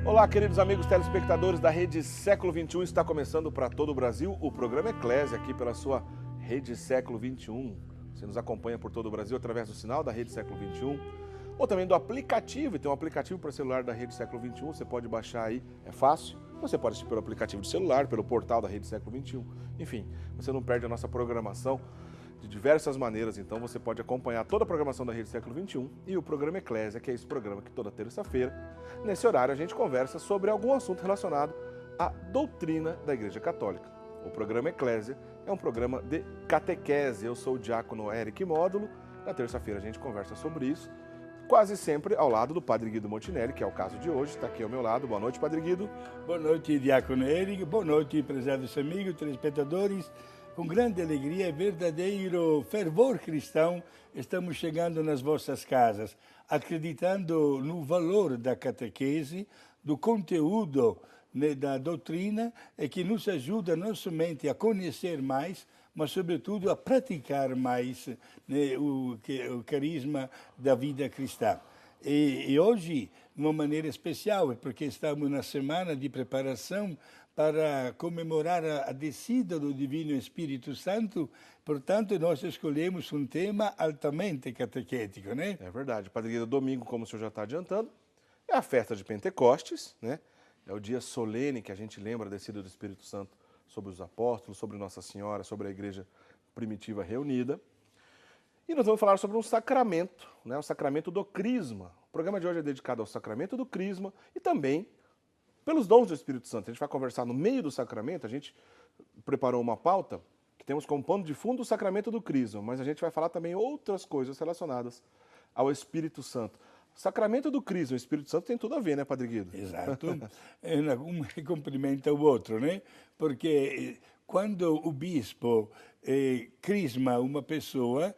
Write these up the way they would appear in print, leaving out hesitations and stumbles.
Olá, queridos amigos telespectadores da Rede Século XXI, está começando para todo o Brasil o programa Eclésia, aqui pela sua Rede Século XXI. Você nos acompanha por todo o Brasil através do sinal da Rede Século XXI, ou também do aplicativo, e tem um aplicativo para celular da Rede Século XXI, você pode baixar aí, é fácil. Você pode assistir pelo aplicativo de celular, pelo portal da Rede Século XXI, enfim, você não perde a nossa programação de diversas maneiras, então você pode acompanhar toda a programação da Rede Século XXI e o programa Eclésia, que é esse programa que toda terça-feira, nesse horário, a gente conversa sobre algum assunto relacionado à doutrina da Igreja Católica. O programa Eclésia é um programa de catequese. Eu sou o diácono Eric Módulo. Na terça-feira a gente conversa sobre isso, quase sempre ao lado do Padre Guido Montinelli, que é o caso de hoje, está aqui ao meu lado. Boa noite, Padre Guido. Boa noite, diácono Eric. Boa noite, prezados amigos, telespectadores. Com grande alegria e verdadeiro fervor cristão, estamos chegando nas vossas casas, acreditando no valor da catequese, do conteúdo da doutrina, e que nos ajuda não somente a conhecer mais, mas sobretudo a praticar mais o carisma da vida cristã. E hoje, de uma maneira especial, porque estamos na semana de preparação para comemorar a descida do Divino Espírito Santo, portanto, nós escolhemos um tema altamente catequético, né? É verdade, Padre Guido, domingo, como o senhor já está adiantando, é a festa de Pentecostes, né? É o dia solene que a gente lembra a descida do Espírito Santo sobre os apóstolos, sobre Nossa Senhora, sobre a igreja primitiva reunida. E nós vamos falar sobre um sacramento, né? O sacramento do Crisma. O programa de hoje é dedicado ao sacramento do Crisma e também pelos dons do Espírito Santo. A gente vai conversar no meio do sacramento, a gente preparou uma pauta que temos como pano de fundo o sacramento do Crisma, mas a gente vai falar também outras coisas relacionadas ao Espírito Santo. O sacramento do Crisma e o Espírito Santo tem tudo a ver, né, Padre Guido? Exato. Um complementa o outro, né? Porque quando o bispo crisma uma pessoa,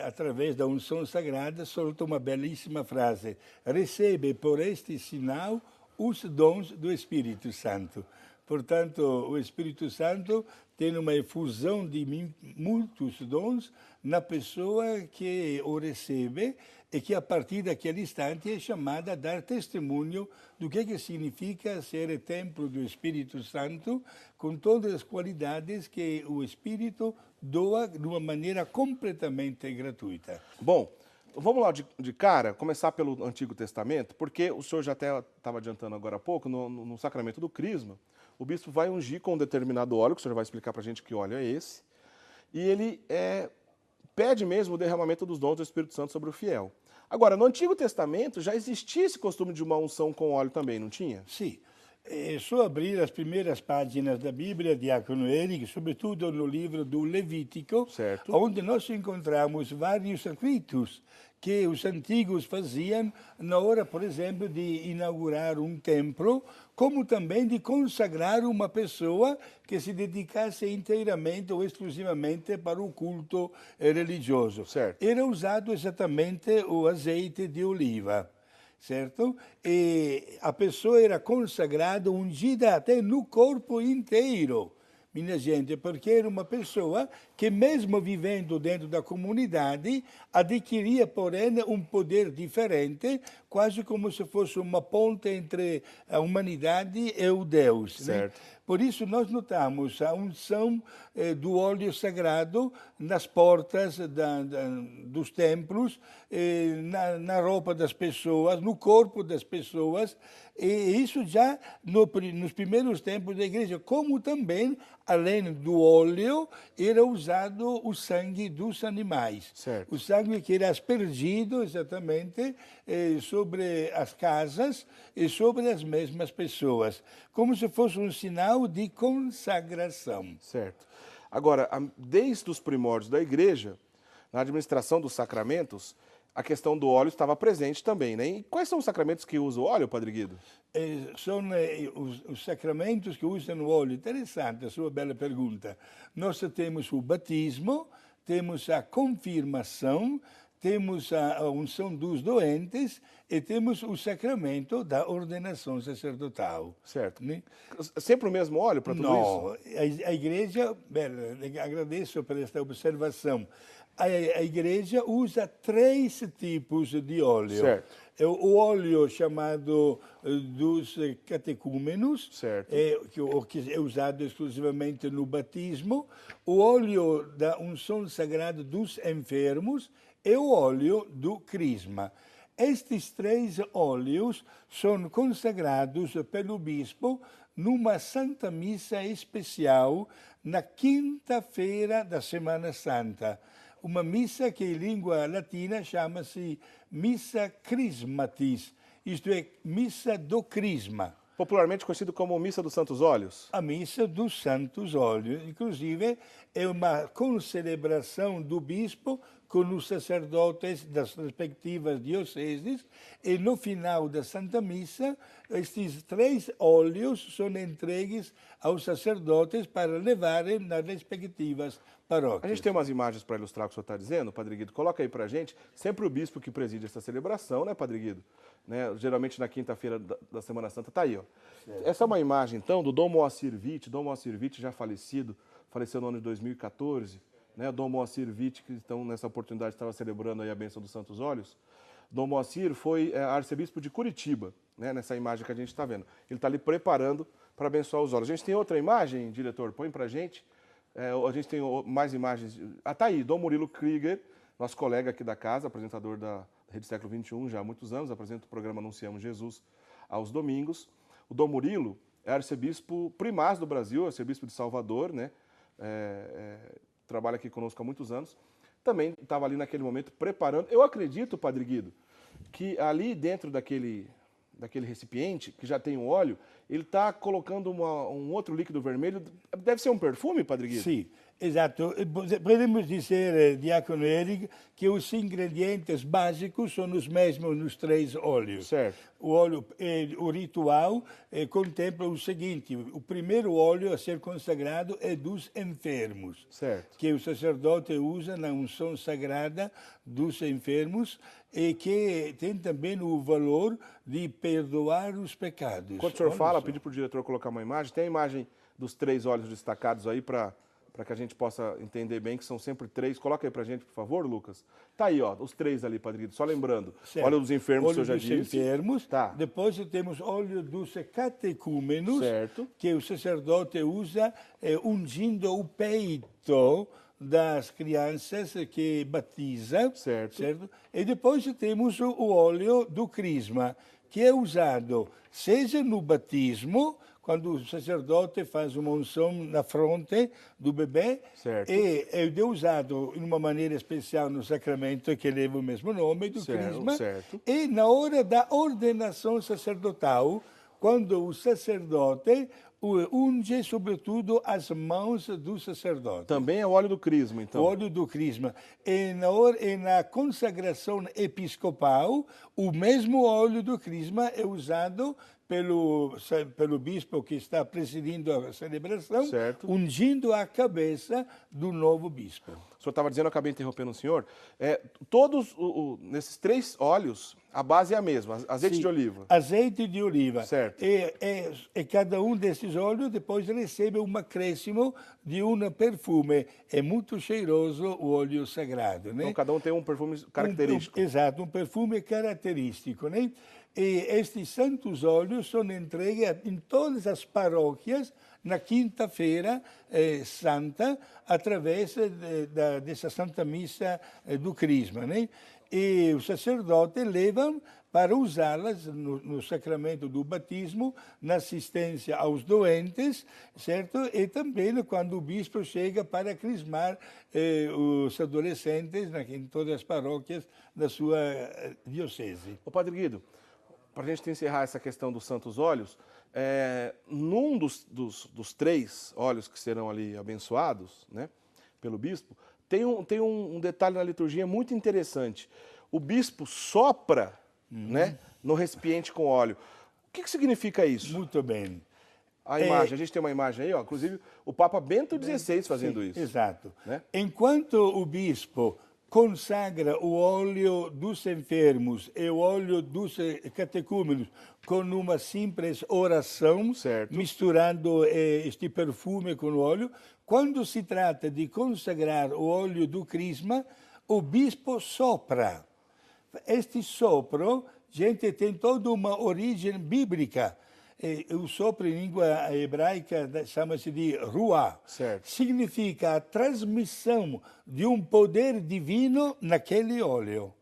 através da unção sagrada, solta uma belíssima frase: recebe por este sinal os dons do Espírito Santo. Portanto, o Espírito Santo tem uma efusão de muitos dons na pessoa que o recebe e que, a partir daquele instante, é chamada a dar testemunho do que significa ser templo do Espírito Santo, com todas as qualidades que o Espírito doa de uma maneira completamente gratuita. Bom, vamos lá de cara, começar pelo Antigo Testamento, porque o senhor já até estava adiantando agora há pouco, no sacramento do Crisma, o bispo vai ungir com um determinado óleo, que o senhor vai explicar para a gente que óleo é esse, e ele pede mesmo o derramamento dos dons do Espírito Santo sobre o fiel. Agora, no Antigo Testamento já existia esse costume de uma unção com óleo também, não tinha? Sim. É só abrir as primeiras páginas da Bíblia, diácono Eric, sobretudo no livro do Levítico, certo, onde nós encontramos vários ritos que os antigos faziam na hora, por exemplo, de inaugurar um templo, como também de consagrar uma pessoa que se dedicasse inteiramente ou exclusivamente para o culto religioso. certo. Era usado exatamente o azeite de oliva, certo? E a pessoa era consagrada, ungida até no corpo inteiro, minha gente, porque era uma pessoa que, mesmo vivendo dentro da comunidade, adquiria, porém, um poder diferente, quase como se fosse uma ponte entre a humanidade e o Deus. Certo. Né? Por isso, nós notamos a unção do óleo sagrado nas portas dos templos, na roupa das pessoas, no corpo das pessoas, e isso já nos primeiros tempos da igreja, como também, além do óleo, era usado o sangue dos animais. Certo. O sangue que era aspergido exatamente sobre as casas e sobre as mesmas pessoas, como se fosse um sinal de consagração. Certo. Agora, desde os primórdios da igreja, na administração dos sacramentos, a questão do óleo estava presente também, né? E quais são os sacramentos que usam o óleo, Padre Guido? São os sacramentos que usam o óleo. Interessante a sua bela pergunta. Nós temos o batismo, temos a confirmação, temos a unção dos doentes e temos o sacramento da ordenação sacerdotal. Certo. Né? Sempre o mesmo óleo para tudo isso? Não, a igreja, agradeço por esta observação. a igreja usa 3 tipos de óleo. Certo. É o óleo chamado dos catecúmenos, Certo. que é usado exclusivamente no batismo, o óleo da unção sagrada dos enfermos e o óleo do crisma. Estes 3 óleos são consagrados pelo bispo numa Santa Missa especial na quinta-feira da Semana Santa. Uma missa que em língua latina chama-se Missa Crismatis, isto é, Missa do Crisma. Popularmente conhecido como Missa dos Santos Óleos. A Missa dos Santos Óleos, inclusive, é uma concelebração do bispo com os sacerdotes das respectivas dioceses, e no final da Santa Missa, estes 3 óleos são entregues aos sacerdotes para levarem nas respectivas paróquias. A gente tem umas imagens para ilustrar o que o senhor está dizendo, Padre Guido. Coloca aí para a gente. Sempre o bispo que preside essa celebração, né, Padre Guido? Né, geralmente na quinta-feira da Semana Santa, está aí, ó. Certo. Essa é uma imagem, então, do Dom Moacir Witt. Dom Moacir Witt já falecido, faleceu no ano de 2014. Né, Dom Moacir Witt, que então, nessa oportunidade estava celebrando aí a bênção dos Santos Óleos. Dom Moacir foi arcebispo de Curitiba, né, nessa imagem que a gente está vendo. Ele está ali preparando para abençoar os óleos. A gente tem outra imagem, diretor? Põe para a gente. A gente tem mais imagens. Tá aí, Dom Murilo Krieger, nosso colega aqui da casa, apresentador da Rede Século XXI já há muitos anos, apresenta o programa Anunciamos Jesus aos domingos. O Dom Murilo é arcebispo primaz do Brasil, arcebispo de Salvador, né? Trabalha aqui conosco há muitos anos. Também estava ali naquele momento preparando. Eu acredito, Padre Guido, que ali dentro daquele recipiente, que já tem um óleo, ele está colocando um outro líquido vermelho. Deve ser um perfume, Padre Guido? Sim, exato. Podemos dizer, Diácono Eric, que os ingredientes básicos são os mesmos nos 3 óleos. Certo. O ritual contempla o seguinte: o primeiro óleo a ser consagrado é dos enfermos, certo, que o sacerdote usa na unção sagrada dos enfermos e que tem também o valor de perdoar os pecados. Quando o senhor fala, pedi para o diretor colocar uma imagem. Tem a imagem dos 3 óleos destacados aí para que a gente possa entender bem que são sempre 3. Coloca aí para a gente, por favor, Lucas. Tá aí, ó, os 3 ali, Padre Guido. Só lembrando, certo. Óleo dos enfermos, óleo o senhor já disse. Enfermos. Tá. Depois temos óleo dos catecúmenos, certo, que o sacerdote usa ungindo o peito das crianças que batiza. Certo. E depois temos o óleo do crisma, que é usado seja no batismo, quando o sacerdote faz uma unção na fronte do bebê, certo, e é usado de uma maneira especial no sacramento que leva o mesmo nome do crisma, certo, e na hora da ordenação sacerdotal, quando o sacerdote unge sobretudo as mãos do sacerdote. Também é o óleo do crisma, então. O óleo do crisma. E na consagração episcopal, o mesmo óleo do crisma é usado pelo bispo que está presidindo a celebração, certo, ungindo a cabeça do novo bispo. O senhor estava dizendo, eu acabei interrompendo o senhor, todos nesses 3 óleos, a base é a mesma, azeite Sim, de oliva. Azeite de oliva. Certo. E cada um desses óleos depois recebe um acréscimo de um perfume. É muito cheiroso o óleo sagrado, né? Então cada um tem um perfume característico. Exato, um perfume característico, né? E estes santos óleos são entregues em todas as paróquias na quinta-feira santa, através dessa Santa Missa do Crisma, né? E os sacerdotes levam para usá-las no sacramento do batismo, na assistência aos doentes, certo? E também quando o bispo chega para crismar os adolescentes em todas as paróquias da sua diocese. Ô, Padre Guido, para a gente encerrar essa questão dos santos óleos, num dos 3 óleos que serão ali abençoados, né, pelo bispo, tem um detalhe na liturgia muito interessante. O bispo sopra, né, no recipiente com óleo. O que significa isso? Muito bem. A imagem, a gente tem uma imagem aí, ó, inclusive o Papa Bento XVI fazendo isso. Exato. Né? Enquanto o bispo consagra o óleo dos enfermos e o óleo dos catecúmenos com uma simples oração, certo, misturando este perfume com o óleo, quando se trata de consagrar o óleo do crisma, o bispo sopra. Este sopro, gente, tem toda uma origem bíblica. O sopro em língua hebraica chama-se de ruah. Certo. Significa a transmissão de um poder divino naquele óleo,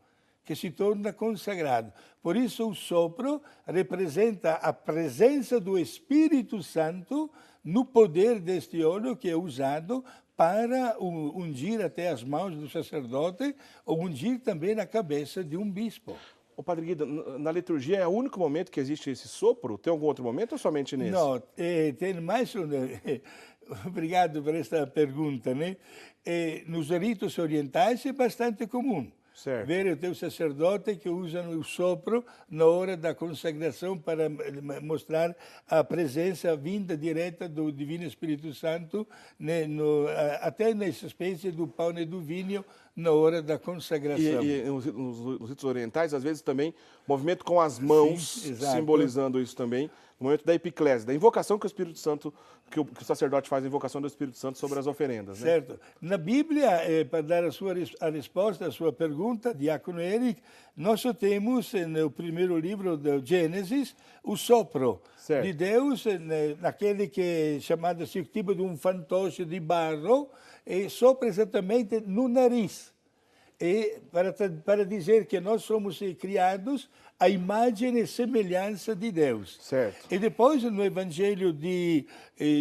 que se torna consagrado. Por isso o sopro representa a presença do Espírito Santo no poder deste óleo que é usado para ungir até as mãos do sacerdote ou ungir também na cabeça de um bispo. Ô, Padre Guido, na liturgia é o único momento que existe esse sopro? Tem algum outro momento ou somente nesse? Não, tem mais um... Obrigado por esta pergunta, né? Nos ritos orientais é bastante comum. Certo. Ver o teu sacerdote que usa o sopro na hora da consagração para mostrar a presença vinda direta do Divino Espírito Santo, né, até nessa espécie do pão e do vinho na hora da consagração. E nos ritos orientais, às vezes também, movimento com as mãos, sim, simbolizando isso também, o momento da epiclese, da invocação que o Espírito Santo, que o sacerdote faz a invocação do Espírito Santo sobre as oferendas. Né? Certo. Na Bíblia, para dar a resposta à sua pergunta, Diácono Eric, nós temos no primeiro livro do Gênesis o sopro certo. de Deus, naquele que é chamado assim, tipo de um fantoche de barro, e sopra exatamente no nariz. E para dizer que nós somos criados à imagem e semelhança de Deus. Certo. E depois, no Evangelho de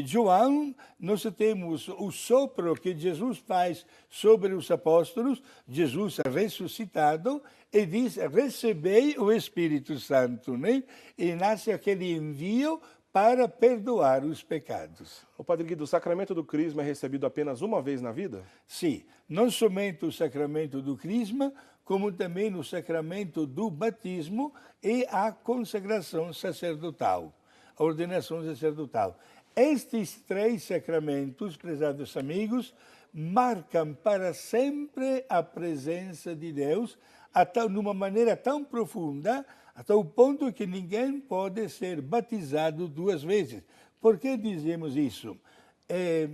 João, nós temos o sopro que Jesus faz sobre os apóstolos, Jesus ressuscitado, e diz, recebei o Espírito Santo, né? E nasce aquele envio para perdoar os pecados. O Padre Guido, o sacramento do crisma é recebido apenas uma vez na vida? Sim, não somente o sacramento do crisma, como também o sacramento do batismo e a consagração sacerdotal, a ordenação sacerdotal. Estes três sacramentos, prezados amigos, marcam para sempre a presença de Deus de uma maneira tão profunda, até o ponto que ninguém pode ser batizado duas vezes. Por que dizemos isso?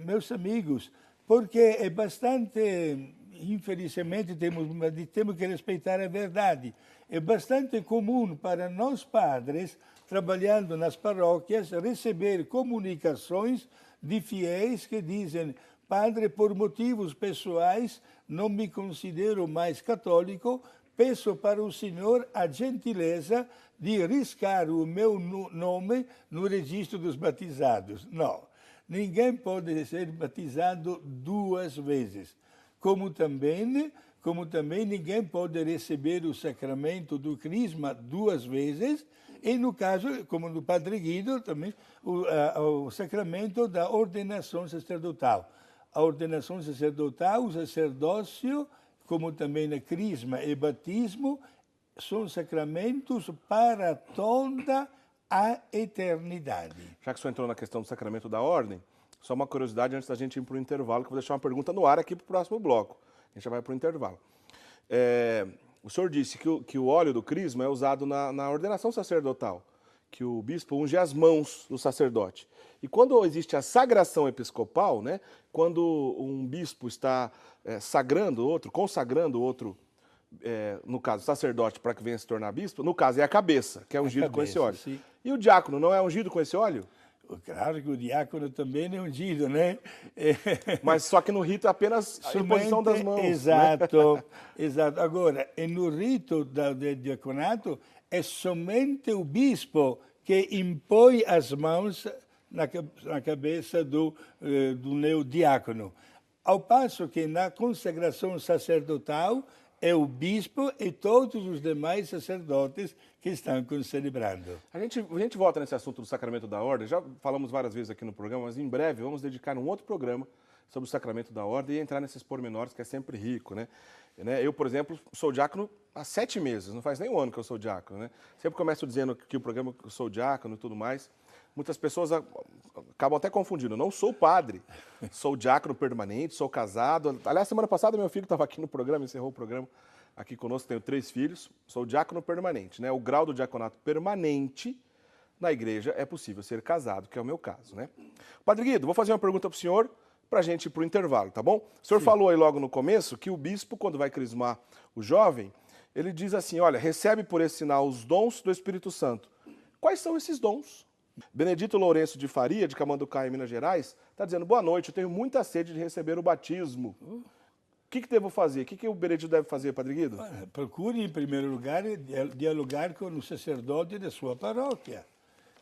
Meus amigos, porque é bastante, infelizmente, temos que respeitar a verdade. É bastante comum para nós padres, trabalhando nas paróquias, receber comunicações de fiéis que dizem: Padre, por motivos pessoais, não me considero mais católico, peço para o senhor a gentileza de riscar o meu nome no registro dos batizados. Não, ninguém pode ser batizado duas vezes. Como também ninguém pode receber o sacramento do crisma duas vezes, e no caso, como no Padre Guido, também o sacramento da ordenação sacerdotal. A ordenação sacerdotal, o sacerdócio, como também na crisma e batismo, são sacramentos para toda a eternidade. Já que o senhor entrou na questão do sacramento da ordem, só uma curiosidade antes da gente ir para o intervalo, que eu vou deixar uma pergunta no ar aqui para o próximo bloco. A gente já vai para o intervalo. O senhor disse que o óleo do crisma é usado na ordenação sacerdotal, que o bispo unge as mãos do sacerdote. E quando existe a sagração episcopal, né, quando um bispo está consagrando outro, no caso, sacerdote, para que venha se tornar bispo, no caso é a cabeça, que é ungido com esse óleo. Sim. E o diácono não é ungido com esse óleo? Claro que o diácono também é ungido, né? Mas só que no rito é apenas a imposição das mãos. Exato, né? Exato. Agora, no rito do diaconato, é somente o bispo que impõe as mãos na cabeça do neodiácono. Ao passo que na consagração sacerdotal é o bispo e todos os demais sacerdotes que estão celebrando. A gente volta nesse assunto do sacramento da ordem, já falamos várias vezes aqui no programa, mas em breve vamos dedicar um outro programa sobre o sacramento da ordem e entrar nesses pormenores, que é sempre rico, né? Eu, por exemplo, sou diácono há 7 meses, não faz nem um ano que eu sou diácono, né? Sempre começo dizendo que o programa que eu sou diácono e tudo mais. Muitas pessoas acabam até confundindo. Eu não sou padre, sou diácono permanente, sou casado. Aliás, semana passada meu filho estava aqui no programa, encerrou o programa aqui conosco, tenho 3 filhos, sou diácono permanente, né? O grau do diaconato permanente na igreja é possível ser casado, que é o meu caso, né? Padre Guido, vou fazer uma pergunta para o senhor, para a gente ir para o intervalo, tá bom? O senhor falou aí logo no começo que o bispo, quando vai crismar o jovem, ele diz assim, olha, recebe por esse sinal os dons do Espírito Santo. Quais são esses dons? Benedito Lourenço de Faria, de Camanducaia, em Minas Gerais, está dizendo, boa noite, eu tenho muita sede de receber o batismo. O que devo fazer? O que o Benedito deve fazer, Padre Guido? Procure, em primeiro lugar, dialogar com o sacerdote da sua paróquia.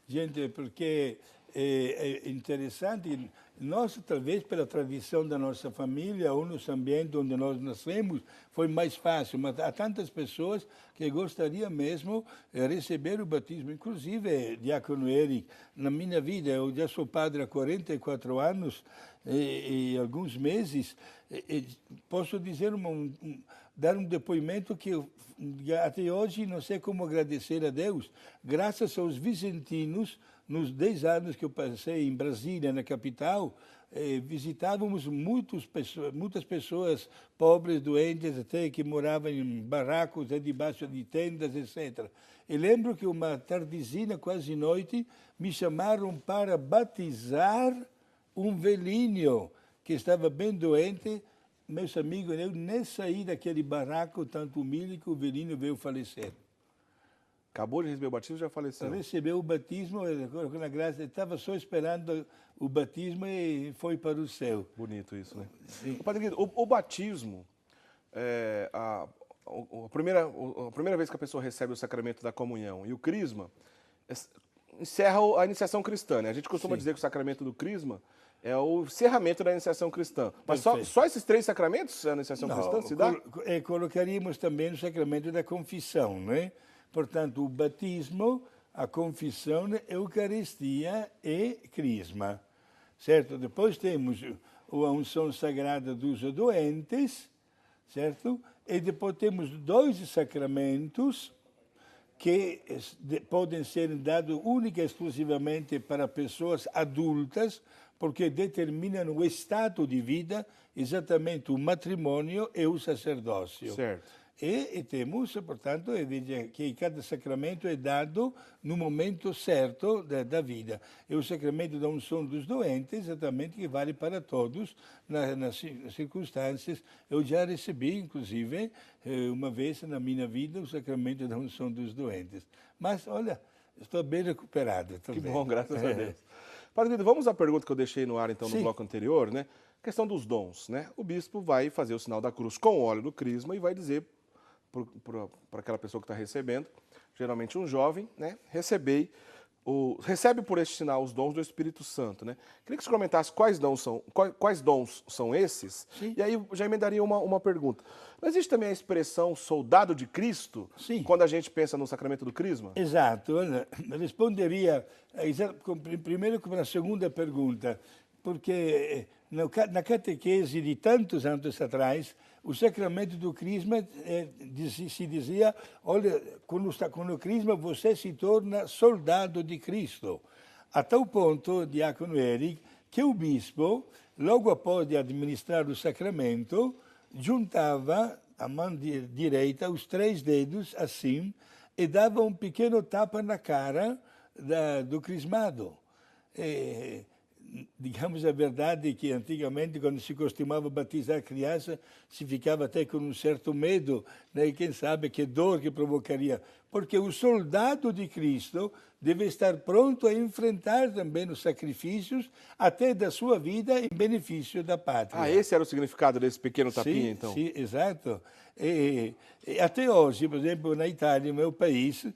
Gente, porque é interessante, nós, talvez pela tradição da nossa família ou nos ambientes onde nós nascemos, foi mais fácil, mas há tantas pessoas que gostariam mesmo de receber o batismo. Inclusive, Diácono Eric, na minha vida, eu já sou padre há 44 anos e alguns meses, posso dizer, dar um depoimento que até hoje não sei como agradecer a Deus, graças aos vicentinos, nos 10 anos que eu passei em Brasília, na capital, visitávamos muitas pessoas pobres, doentes, até que moravam em barracos, debaixo de tendas, etc. E lembro que uma tardezinha, quase noite, me chamaram para batizar um velhinho que estava bem doente. Meus amigos, eu nem saí daquele barraco tanto humilde que o velhinho veio falecer. Acabou de receber o batismo e já faleceu? Recebeu o batismo, na graça, estava só esperando o batismo e foi para o céu. Bonito isso, né? Padre Guido, o batismo, a primeira vez que a pessoa recebe o sacramento da comunhão e o crisma, encerra a iniciação cristã, né? A gente costuma dizer que o sacramento do crisma é o encerramento da iniciação cristã. Mas só esses 3 sacramentos a iniciação cristã se dá? Colocaríamos também o sacramento da confissão, né? Portanto, o batismo, a confissão, a Eucaristia e crisma. Certo? Depois temos a unção sagrada dos doentes, certo? E depois temos 2 sacramentos que podem ser dados única e exclusivamente para pessoas adultas, porque determinam o estado de vida, exatamente o matrimônio e o sacerdócio. Certo. E temos, portanto, que cada sacramento é dado no momento certo da vida. E o sacramento da unção dos doentes, exatamente, que vale para todos, nas circunstâncias. Eu já recebi, inclusive, uma vez na minha vida, o sacramento da unção dos doentes. Mas, olha, estou bem recuperado. Que bom, graças a Deus. Padre Guido, vamos à pergunta que eu deixei no ar, então, no bloco anterior, né? Questão dos dons, né? O bispo vai fazer o sinal da cruz com o óleo do crisma e vai dizer para aquela pessoa que está recebendo, geralmente um jovem, né, recebe por este sinal os dons do Espírito Santo, né? Queria que você comentasse quais dons são esses. Sim. E aí já emendaria uma pergunta. Não existe também a expressão soldado de Cristo? Sim. Quando a gente pensa no sacramento do crisma? Exato. Responderia primeiro com a segunda pergunta, porque na catequese de tantos anos atrás, o sacramento do crisma se dizia, olha, com o crisma você se torna soldado de Cristo. A tal ponto, Diácono Eric, que o bispo, logo após de administrar o sacramento, juntava a mão direita, os 3 dedos, assim, e dava um pequeno tapa na cara do crismado. Digamos a verdade que antigamente, quando se costumava batizar a criança, se ficava até com um certo medo, né? E quem sabe que dor que provocaria. Porque o soldado de Cristo deve estar pronto a enfrentar também os sacrifícios, até da sua vida, em benefício da pátria. Esse era o significado desse pequeno tapinha, então? Sim, exato. E até hoje, por exemplo, na Itália, no meu país,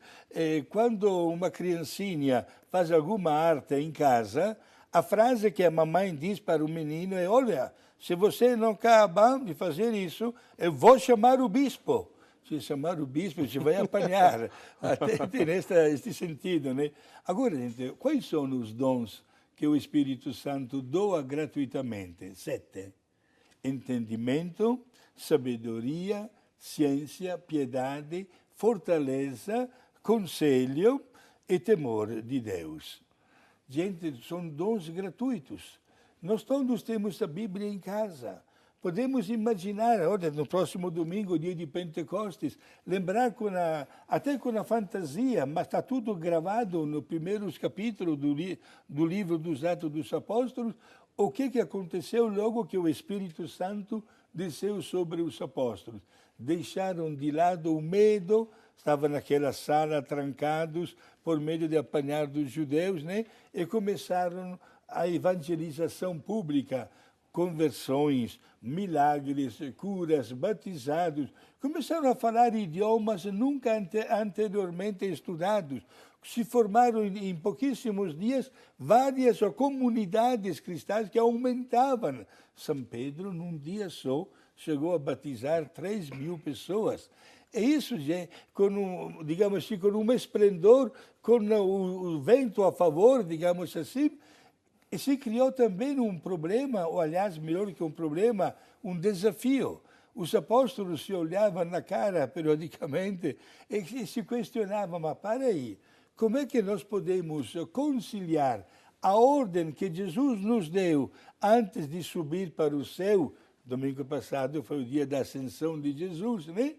quando uma criancinha faz alguma arte em casa, a frase que a mamãe diz para o menino é, olha, se você não acabar de fazer isso, eu vou chamar o bispo. Se chamar o bispo, você vai apanhar. Até tem este sentido, né? Agora, gente, quais são os dons que o Espírito Santo doa gratuitamente? 7. Entendimento, sabedoria, ciência, piedade, fortaleza, conselho e temor de Deus. Gente, são dons gratuitos. Nós todos temos a Bíblia em casa. Podemos imaginar, olha, no próximo domingo, dia de Pentecostes, lembrar até com a fantasia, mas está tudo gravado nos primeiros capítulos do livro dos Atos dos Apóstolos, o que aconteceu logo que o Espírito Santo desceu sobre os apóstolos? Deixaram de lado o medo, estavam naquela sala trancados por medo de apanhar dos judeus, né? E começaram a evangelização pública, conversões, milagres, curas, batizados. Começaram a falar idiomas nunca anteriormente estudados. Se formaram em pouquíssimos dias várias comunidades cristãs que aumentavam. São Pedro, num dia só, chegou a batizar 3.000 pessoas. E isso, digamos assim, com um esplendor, com o vento a favor, digamos assim. E se criou também um problema, ou aliás, melhor que um problema, um desafio. Os apóstolos se olhavam na cara periodicamente e se questionavam, mas para aí, como é que nós podemos conciliar a ordem que Jesus nos deu antes de subir para o céu? Domingo passado foi o dia da ascensão de Jesus, né?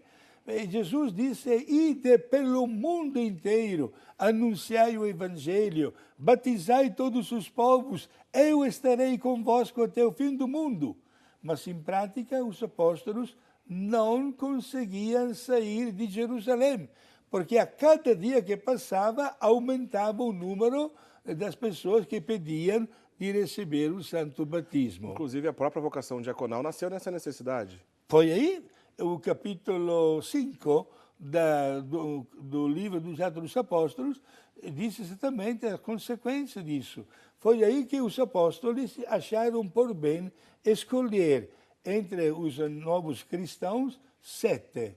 E Jesus disse, ide pelo mundo inteiro, anunciai o Evangelho, batizai todos os povos, eu estarei convosco até o fim do mundo. Mas, em prática, os apóstolos não conseguiam sair de Jerusalém, porque a cada dia que passava, aumentava o número das pessoas que pediam de receber o santo batismo. Inclusive, a própria vocação diaconal nasceu nessa necessidade. Foi aí o capítulo 5 do livro dos Atos dos Apóstolos diz exatamente a consequência disso. Foi aí que os apóstolos acharam por bem escolher entre os novos cristãos 7,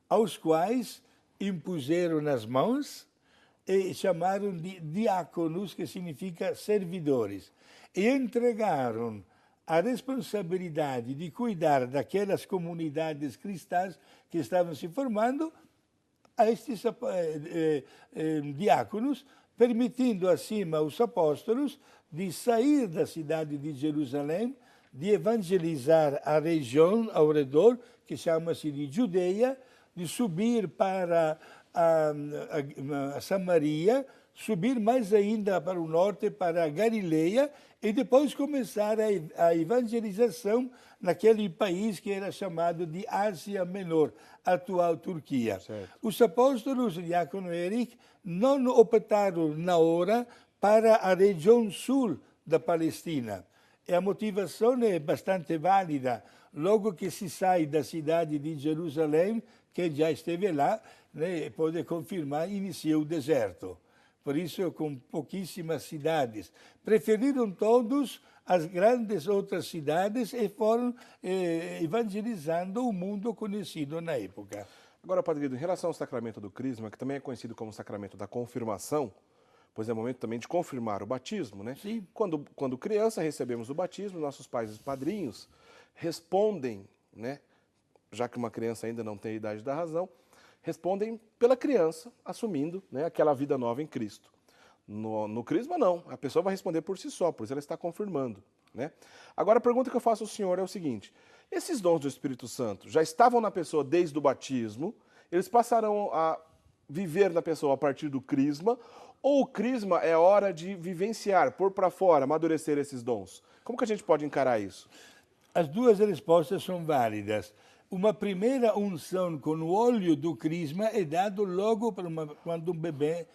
aos quais impuseram nas mãos e chamaram de diáconos, que significa servidores, e entregaram a responsabilidade de cuidar daquelas comunidades cristãs que estavam se formando a estes diáconos, permitindo assim aos apóstolos de sair da cidade de Jerusalém, de evangelizar a região ao redor, que chama-se de Judeia, de subir para a Samaria, subir mais ainda para o norte, para a Galileia, e depois começar a evangelização naquele país que era chamado de Ásia Menor, atual Turquia. Certo. Os apóstolos, diácono Eric, não optaram na hora para a região sul da Palestina. E a motivação é bastante válida. Logo que se sai da cidade de Jerusalém, quem já esteve lá, né, pode confirmar, iniciou o deserto. Por isso, com pouquíssimas cidades. Preferiram todos as grandes outras cidades e foram evangelizando o mundo conhecido na época. Agora, Padre Guido, em relação ao sacramento do Crisma, que também é conhecido como sacramento da confirmação, pois é o momento também de confirmar o batismo, né? Sim. Quando criança recebemos o batismo, nossos pais e padrinhos respondem, né? Já que uma criança ainda não tem a idade da razão, respondem pela criança, assumindo, né, aquela vida nova em Cristo. No Crisma, não. A pessoa vai responder por si só, por isso ela está confirmando, né? Agora, a pergunta que eu faço ao senhor é o seguinte: esses dons do Espírito Santo já estavam na pessoa desde o batismo, eles passarão a viver na pessoa a partir do Crisma, ou o Crisma é hora de vivenciar, pôr para fora, amadurecer esses dons? Como que a gente pode encarar isso? As duas respostas são válidas. Uma primeira unção com o óleo do Crisma é dado logo quando um bebê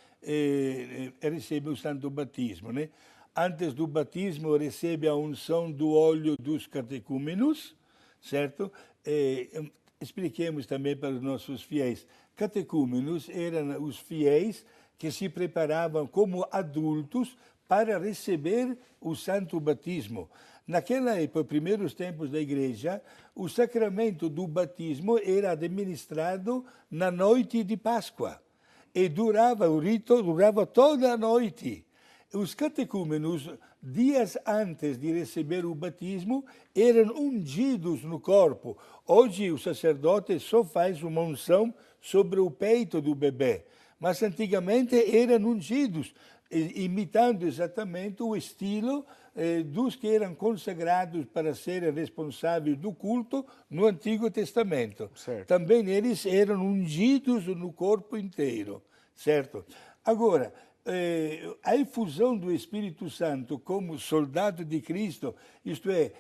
recebe o santo batismo, né? Antes do batismo recebe a unção do óleo dos catecúmenos, certo? Expliquemos também para os nossos fiéis. Catecúmenos eram os fiéis que se preparavam como adultos para receber o santo batismo. Naquela época, primeiros tempos da igreja, o sacramento do batismo era administrado na noite de Páscoa. E o rito durava toda a noite. Os catecúmenos, dias antes de receber o batismo, eram ungidos no corpo. Hoje o sacerdote só faz uma unção sobre o peito do bebê. Mas antigamente eram ungidos, imitando exatamente o estilo dos que eram consagrados para serem responsáveis do culto no Antigo Testamento. Certo. Também eles eram ungidos no corpo inteiro, certo? Agora, a efusão do Espírito Santo como soldado de Cristo, isto é,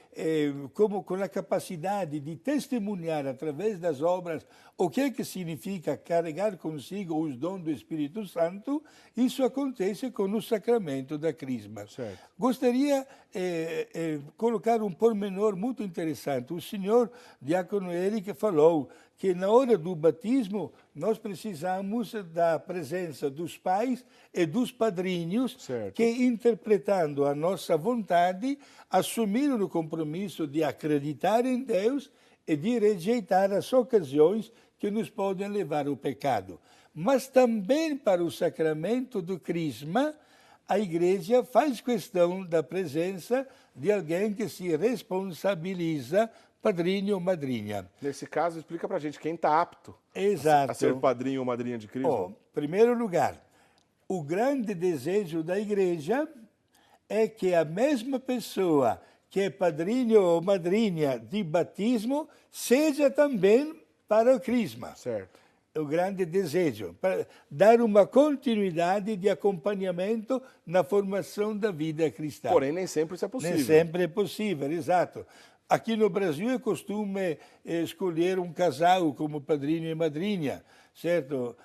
como com a capacidade de testemunhar através das obras o que significa carregar consigo os dons do Espírito Santo, isso acontece com o sacramento da Crisma. Certo. Gostaria de colocar um pormenor muito interessante. O senhor Diácono Eric falou que na hora do batismo nós precisamos da presença dos pais e dos padrinhos, certo, que, interpretando a nossa vontade, assumiram o compromisso de acreditar em Deus e de rejeitar as ocasiões que nos podem levar ao pecado. Mas também para o sacramento do Crisma, a Igreja faz questão da presença de alguém que se responsabiliza, padrinho ou madrinha. Nesse caso, explica pra gente quem está apto Exato. a ser padrinho ou madrinha de Crisma. Em primeiro lugar, o grande desejo da Igreja é que a mesma pessoa que é padrinho ou madrinha de batismo seja também para o Crisma. Certo. O grande desejo, para dar uma continuidade de acompanhamento na formação da vida cristã. Porém, nem sempre isso é possível. Nem sempre é possível, exato. Aqui no Brasil é costume escolher um casal como padrinho e madrinha, certo?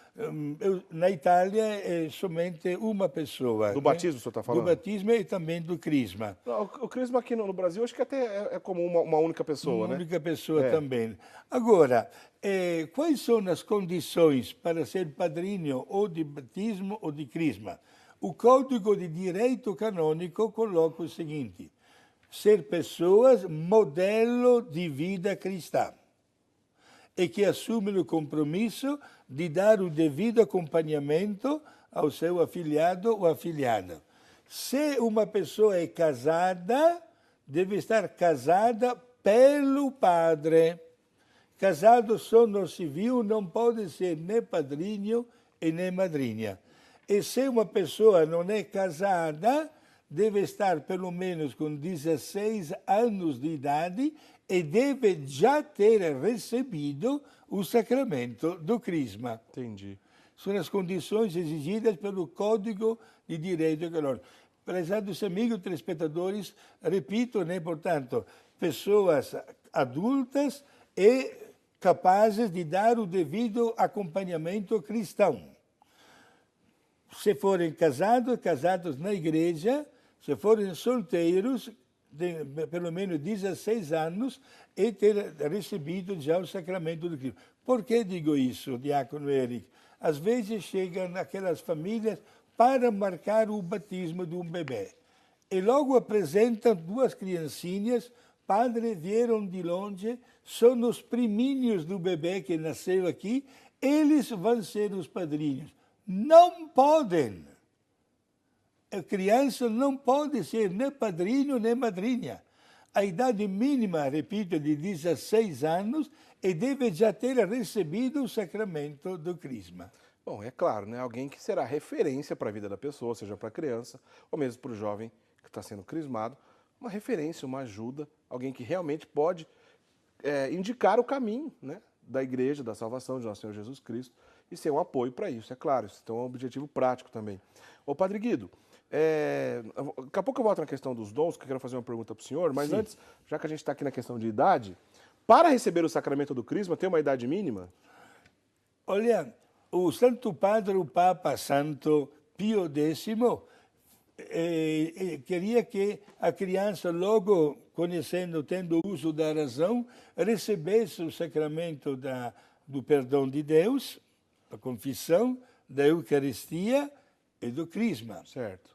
Na Itália é somente uma pessoa. Do batismo, o senhor está falando? Do batismo e também do Crisma. O Crisma aqui no Brasil, acho que até é como uma única pessoa, né? Uma única pessoa também. Agora, quais são as condições para ser padrinho ou de batismo ou de Crisma? O Código de Direito Canônico coloca o seguinte: ser pessoas modelo de vida cristã e que assumem o compromisso de dar o devido acompanhamento ao seu afilhado ou afilhada. Se uma pessoa é casada, deve estar casada pelo padre. Casado só no civil não pode ser nem padrinho e nem madrinha. E se uma pessoa não é casada, deve estar pelo menos com 16 anos de idade e deve já ter recebido o sacramento do Crisma. Entendi. São as condições exigidas pelo Código de Direito Canônico. Prezados amigos telespectadores, repito, né, portanto, pessoas adultas e capazes de dar o devido acompanhamento cristão. Se forem casados, casados na igreja. Se forem solteiros, de pelo menos 16 anos, e ter recebido já o sacramento do Cristo. Por que digo isso, Diácono Eric? Às vezes chegam aquelas famílias para marcar o batismo de um bebê. E logo apresentam duas criancinhas, padre, vieram de longe, são os priminhos do bebê que nasceu aqui, eles vão ser os padrinhos. Não podem! A criança não pode ser nem padrinho nem madrinha. A idade mínima, repito, é de 16 anos e deve já ter recebido o sacramento do Crisma. Bom, é claro, né? Alguém que será referência para a vida da pessoa, seja para a criança ou mesmo para o jovem que está sendo crismado, uma referência, uma ajuda, alguém que realmente pode indicar o caminho, né, da igreja, da salvação de nosso Senhor Jesus Cristo e ser um apoio para isso, é claro. Isso é um objetivo prático também. Ô, Padre Guido, daqui a pouco eu volto na questão dos dons, que eu quero fazer uma pergunta para o senhor, mas antes, já que a gente está aqui na questão de idade, para receber o sacramento do Crisma, tem uma idade mínima? Olha, o Santo Padre, o Papa Santo Pio X, queria que a criança, logo conhecendo, tendo uso da razão, recebesse o sacramento do perdão de Deus, a confissão, da Eucaristia e do Crisma. Certo.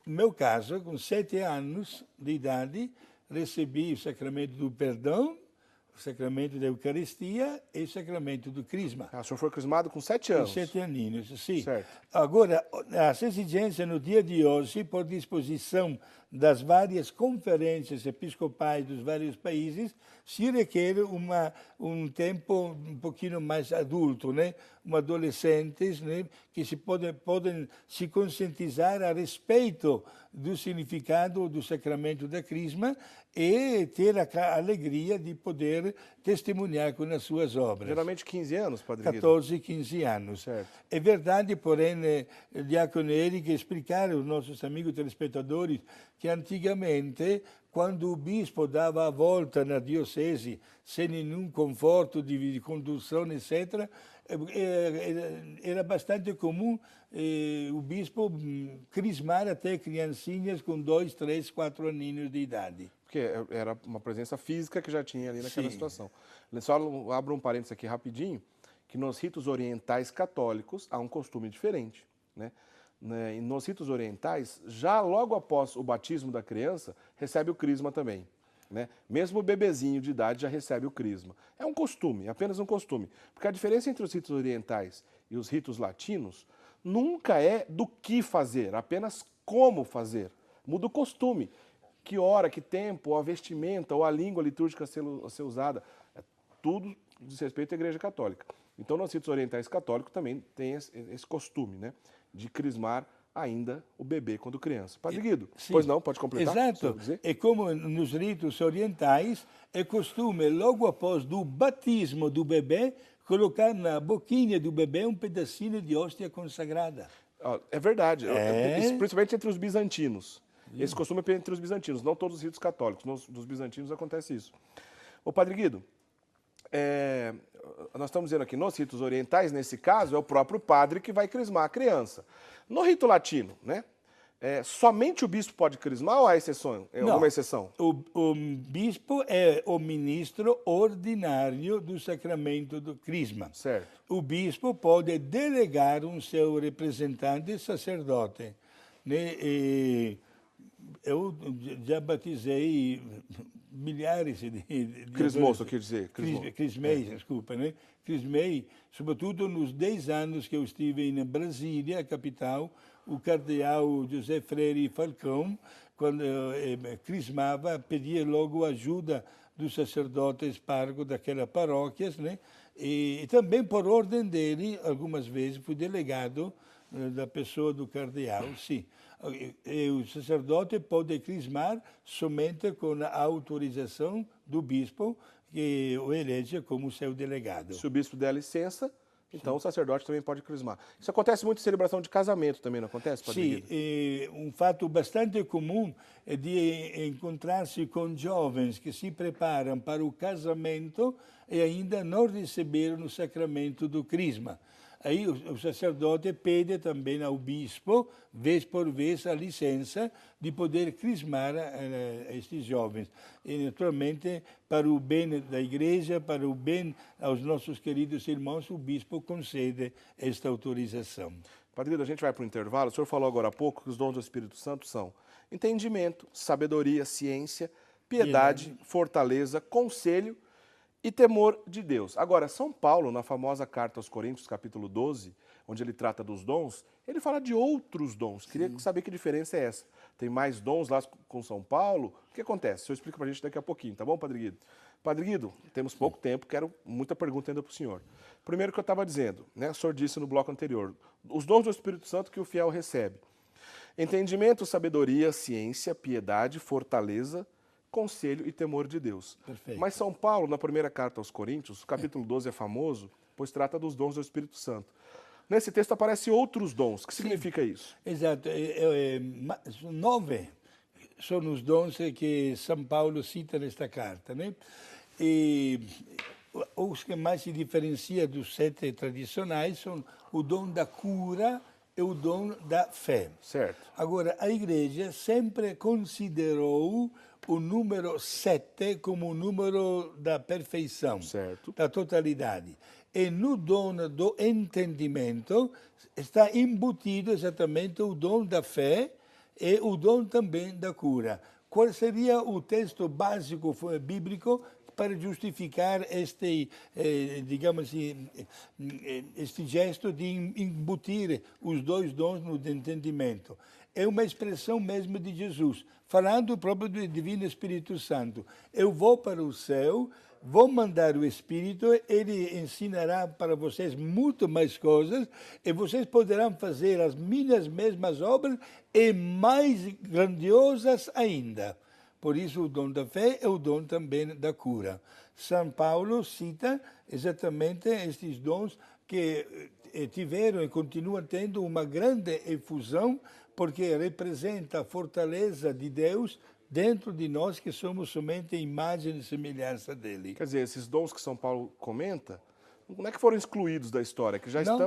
No meu caso, com 7 anos de idade, recebi o sacramento do perdão, o sacramento da Eucaristia e o sacramento do Crisma. O senhor foi crismado com 7 anos? Com 7 aninhos, sim. Certo. Agora, as exigências no dia de hoje, por disposição das várias conferências episcopais dos vários países, se requer um tempo um pouquinho mais adulto, né? adolescentes, né, que podem se conscientizar a respeito do significado do sacramento da Crisma e ter a alegria de poder testemunhar com as suas obras. Geralmente 15 anos, Padre Guido? 14, 15 anos. Certo. É verdade, porém, Diácono Eric, explicar aos nossos amigos telespectadores que antigamente, quando o bispo dava a volta na diocese, sem nenhum conforto de condução, etc., era bastante comum o bispo crismar até criancinhas com 2, 3, 4 aninhos de idade. Porque era uma presença física que já tinha ali naquela Sim. situação. Só abro um parênteses aqui rapidinho, que nos ritos orientais católicos há um costume diferente, né? E nos ritos orientais, já logo após o batismo da criança, recebe o crisma também, né? Mesmo o bebezinho de idade já recebe o crisma. É um costume, apenas um costume. Porque a diferença entre os ritos orientais e os ritos latinos nunca é do que fazer, apenas como fazer. Muda o costume. Que hora, que tempo, ou a vestimenta, ou a língua litúrgica a ser usada. Tudo diz respeito à Igreja Católica. Então, nos ritos orientais católicos também tem esse costume, né, de crismar ainda o bebê quando criança. Padre Guido, Sim. Pois não, pode completar? Exato. E como nos ritos orientais, é costume, logo após do batismo do bebê, colocar na boquinha do bebê um pedacinho de hóstia consagrada. É verdade, isso, principalmente entre os bizantinos. Esse costume é entre os bizantinos, não todos os ritos católicos. Nos bizantinos acontece isso. Ô, Padre Guido, nós estamos dizendo aqui, nos ritos orientais, nesse caso, é o próprio padre que vai crismar a criança. No rito latino, né? Somente o bispo pode crismar ou há exceção? Alguma exceção? O bispo é o ministro ordinário do sacramento do crisma. Certo. O bispo pode delegar um seu representante sacerdote, né? Eu já batizei milhares de Crismou, só quer dizer? Crismei, desculpa, né? Crismei, sobretudo nos 10 anos que eu estive em Brasília, a capital, o cardeal José Freire Falcão, quando crismava, pedia logo ajuda dos sacerdotes párocos daquelas paróquias, né? E também por ordem dele, algumas vezes, fui delegado da pessoa do cardeal, sim. O sacerdote pode crismar somente com a autorização do bispo, que o elege como seu delegado. Se o bispo der licença, então o sacerdote também pode crismar. Isso acontece muito em celebração de casamento também, não acontece, Padre Guido? Sim, um fato bastante comum é de encontrar-se com jovens que se preparam para o casamento e ainda não receberam o sacramento do crisma. Aí o sacerdote pede também ao bispo, vez por vez, a licença de poder crismar estes jovens. E, naturalmente, para o bem da igreja, para o bem aos nossos queridos irmãos, o bispo concede esta autorização. Padre Guido, a gente vai para o intervalo. O senhor falou agora há pouco que os dons do Espírito Santo são entendimento, sabedoria, ciência, piedade, fortaleza, conselho e temor de Deus. Agora, São Paulo, na famosa carta aos Coríntios, capítulo 12, onde ele trata dos dons, ele fala de outros dons. Queria saber que diferença é essa. Tem mais dons lá com São Paulo? O que acontece? O senhor explica para a gente daqui a pouquinho, tá bom, Padre Guido? Padre Guido, temos pouco tempo, quero muita pergunta ainda para o senhor. Primeiro que eu estava dizendo, né, o senhor disse no bloco anterior, os dons do Espírito Santo que o fiel recebe. Entendimento, sabedoria, ciência, piedade, fortaleza, conselho e temor de Deus. Perfeito. Mas São Paulo, na primeira carta aos Coríntios, capítulo 12 é famoso, pois trata dos dons do Espírito Santo. Nesse texto aparecem outros dons. O que significa isso? Exato. 9 são os dons que São Paulo cita nesta carta, né? E os que mais se diferenciam dos 7 tradicionais são o dom da cura e o dom da fé. Certo. Agora, a Igreja sempre considerou o número 7 como o número da perfeição, Certo. da totalidade. E no dom do entendimento está embutido exatamente o dom da fé e o dom também da cura. Qual seria o texto básico bíblico para justificar este, digamos assim, este gesto de embutir os dois dons no entendimento? É uma expressão mesmo de Jesus, falando próprio do Divino Espírito Santo. Eu vou para o céu vou mandar o Espírito, ele ensinará para vocês muito mais coisas e vocês poderão fazer as minhas mesmas obras e mais grandiosas ainda. Por isso o dom da fé é o dom também da cura. São Paulo cita exatamente estes dons que tiveram e continuam tendo uma grande efusão, porque representa a fortaleza de Deus dentro de nós que somos somente imagem e semelhança dele. Quer dizer, esses dons que São Paulo comenta, não é que foram excluídos da história, que já está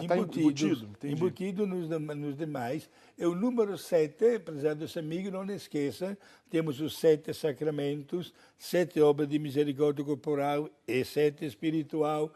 embutido. Embutido nos demais. É o número 7, prezados amigos, não esqueçam, temos os 7 sacramentos, 7 obras de misericórdia corporal e 7 espiritual,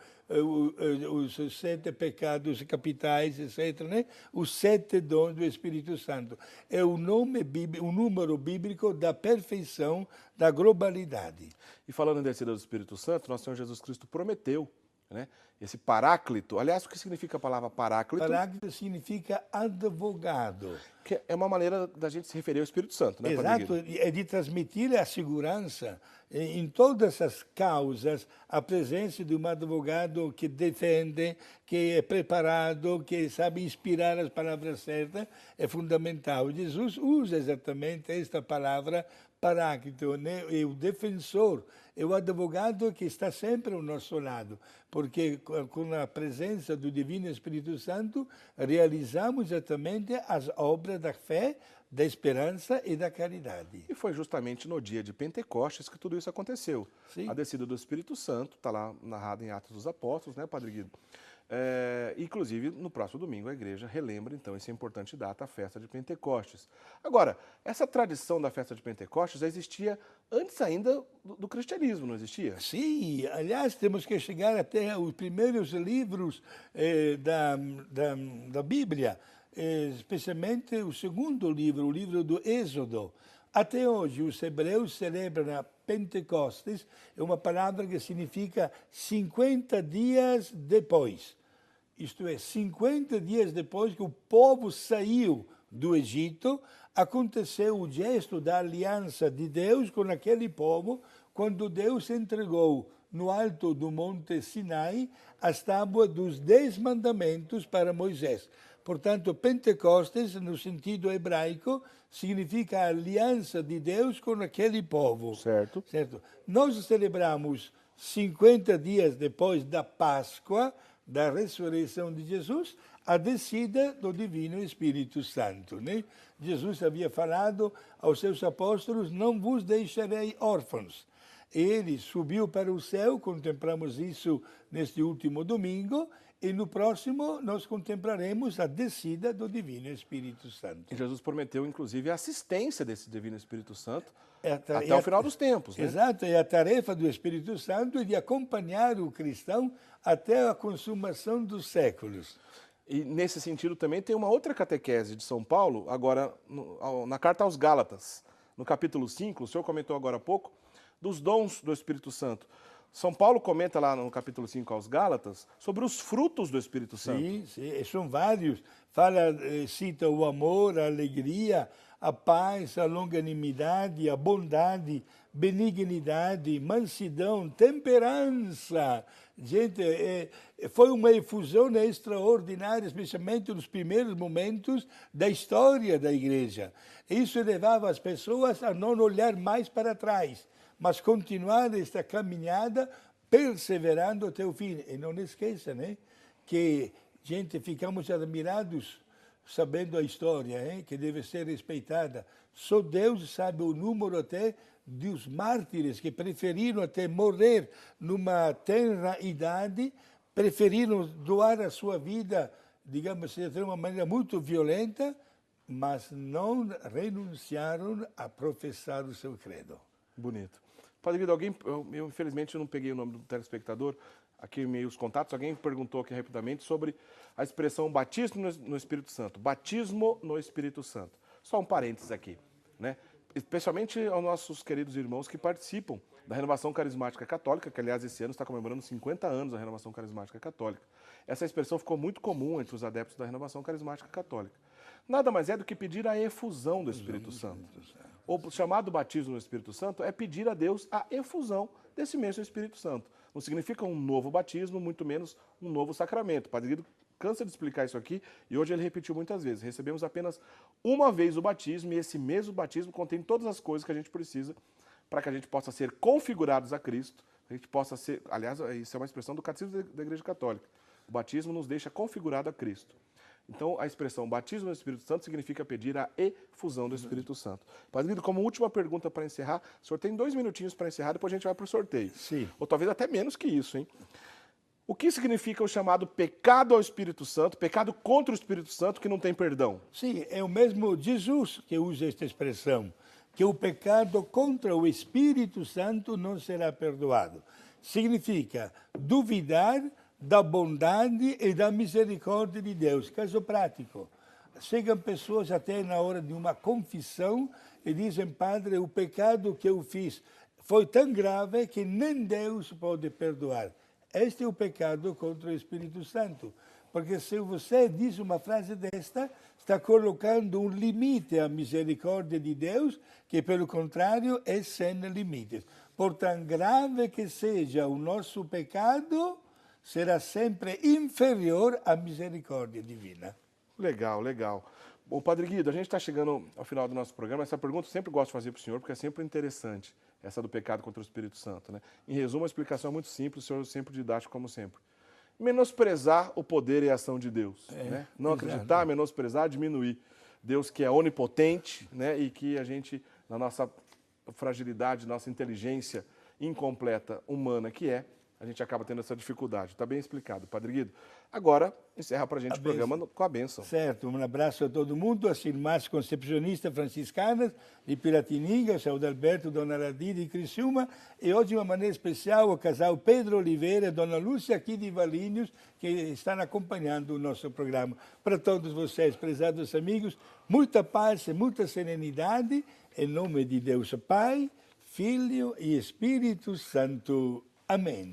os 7 pecados capitais, etc., né? Os 7 dons do Espírito Santo. É o número bíblico da perfeição, da globalidade. E falando em descida do Espírito Santo, nosso Senhor Jesus Cristo prometeu, né, esse paráclito. Aliás, o que significa a palavra paráclito? Paráclito significa advogado. Que é uma maneira da gente se referir ao Espírito Santo, né, Exato, Padre? é de transmitir a segurança em todas as causas, a presença de um advogado que defende, que é preparado, que sabe inspirar as palavras certas, é fundamental. Jesus usa exatamente esta palavra paráclito, né? É o defensor, é o advogado que está sempre ao nosso lado, porque com a presença do Divino Espírito Santo realizamos exatamente as obras da fé, da esperança e da caridade. E foi justamente no dia de Pentecostes que tudo isso aconteceu. Sim. A descida do Espírito Santo, está lá narrado em Atos dos Apóstolos, né, Padre Guido? Inclusive, no próximo domingo, a igreja relembra, então, essa importante data, a festa de Pentecostes. Agora, essa tradição da festa de Pentecostes já existia antes ainda do cristianismo, não existia? Sim, aliás, temos que chegar até os primeiros livros da Bíblia, especialmente o segundo livro, o livro do Êxodo. Até hoje, os hebreus celebram a Pentecostes, é uma palavra que significa 50 dias depois. Isto é, 50 dias depois que o povo saiu do Egito, aconteceu o gesto da aliança de Deus com aquele povo, quando Deus entregou no alto do Monte Sinai as tábuas dos 10 mandamentos para Moisés. Portanto, Pentecostes, no sentido hebraico, significa a aliança de Deus com aquele povo. Certo. Certo. Nós celebramos 50 dias depois da Páscoa, da ressurreição de Jesus, a descida do Divino Espírito Santo, né? Jesus havia falado aos seus apóstolos, não vos deixarei órfãos. Ele subiu para o céu, contemplamos isso neste último domingo, e no próximo nós contemplaremos a descida do Divino Espírito Santo. E Jesus prometeu, inclusive, a assistência desse Divino Espírito Santo Até o final dos tempos, né? Exato, e a tarefa do Espírito Santo é de acompanhar o cristão até a consumação dos séculos. E nesse sentido também tem uma outra catequese de São Paulo, agora na carta aos Gálatas, no capítulo 5, o senhor comentou agora há pouco, dos dons do Espírito Santo. São Paulo comenta lá no capítulo 5 aos Gálatas sobre os frutos do Espírito Santo. Sim, são vários. Cita o amor, a alegria, a paz, a longanimidade, a bondade, benignidade, mansidão, temperança. Gente, foi uma efusão extraordinária, especialmente nos primeiros momentos da história da igreja. Isso levava as pessoas a não olhar mais para trás, mas continuar esta caminhada perseverando até o fim. E não esqueça, né, que, gente, ficamos admirados sabendo a história, que deve ser respeitada. Só Deus sabe o número até dos mártires que preferiram até morrer numa tenra idade, preferiram doar a sua vida, digamos, de uma maneira muito violenta, mas não renunciaram a professar o seu credo. Bonito. Padre Guido, eu infelizmente não peguei o nome do telespectador, aqui em meio os contatos, alguém perguntou aqui rapidamente sobre a expressão batismo no Espírito Santo. Batismo no Espírito Santo. Só um parênteses aqui, né? Especialmente aos nossos queridos irmãos que participam da Renovação Carismática Católica, que aliás esse ano está comemorando 50 anos da Renovação Carismática Católica. Essa expressão ficou muito comum entre os adeptos da Renovação Carismática Católica. Nada mais é do que pedir a efusão do Espírito Santo. O chamado batismo no Espírito Santo é pedir a Deus a efusão desse mesmo Espírito Santo. Não significa um novo batismo, muito menos um novo sacramento. O Padre Guido cansa de explicar isso aqui e hoje ele repetiu muitas vezes. Recebemos apenas uma vez o batismo e esse mesmo batismo contém todas as coisas que a gente precisa para que a gente possa ser configurados a Cristo, a gente possa ser, aliás, isso é uma expressão do Catecismo da Igreja Católica. O batismo nos deixa configurado a Cristo. Então, a expressão batismo no Espírito Santo significa pedir a efusão do Espírito Santo. Padre Guido, como última pergunta para encerrar, o senhor tem 2 minutinhos para encerrar, depois a gente vai para o sorteio. Sim. Ou talvez até menos que isso, hein? O que significa o chamado pecado ao Espírito Santo, pecado contra o Espírito Santo que não tem perdão? Sim, é o mesmo Jesus que usa esta expressão, que o pecado contra o Espírito Santo não será perdoado. Significa duvidar da bondade e da misericórdia de Deus. Caso prático, chegam pessoas até na hora de uma confissão e dizem, Padre, o pecado que eu fiz foi tão grave que nem Deus pode perdoar. Este é o pecado contra o Espírito Santo. Porque se você diz uma frase desta, está colocando um limite à misericórdia de Deus, que pelo contrário é sem limites. Por tão grave que seja o nosso pecado, será sempre inferior à misericórdia divina. Legal, legal. Bom, Padre Guido, a gente está chegando ao final do nosso programa. Essa pergunta eu sempre gosto de fazer para o senhor, porque é sempre interessante, essa do pecado contra o Espírito Santo, né? Em resumo, a explicação é muito simples, o senhor sempre didático como sempre. Menosprezar o poder e a ação de Deus, né? Não acreditar, menosprezar, diminuir. Deus que é onipotente, né? E que a gente, na nossa fragilidade, nossa inteligência incompleta humana que é, a gente acaba tendo essa dificuldade. Está bem explicado, Padre Guido. Agora, encerra para a gente o programa com a bênção. Certo, um abraço a todo mundo, às irmãs concepcionistas franciscanas de Piratininga, São Alberto, Dona Radir de Criciúma, e hoje, de uma maneira especial, o casal Pedro Oliveira e Dona Lúcia, aqui de Valinhos, que estão acompanhando o nosso programa. Para todos vocês, prezados amigos, muita paz e muita serenidade, em nome de Deus Pai, Filho e Espírito Santo. Amém.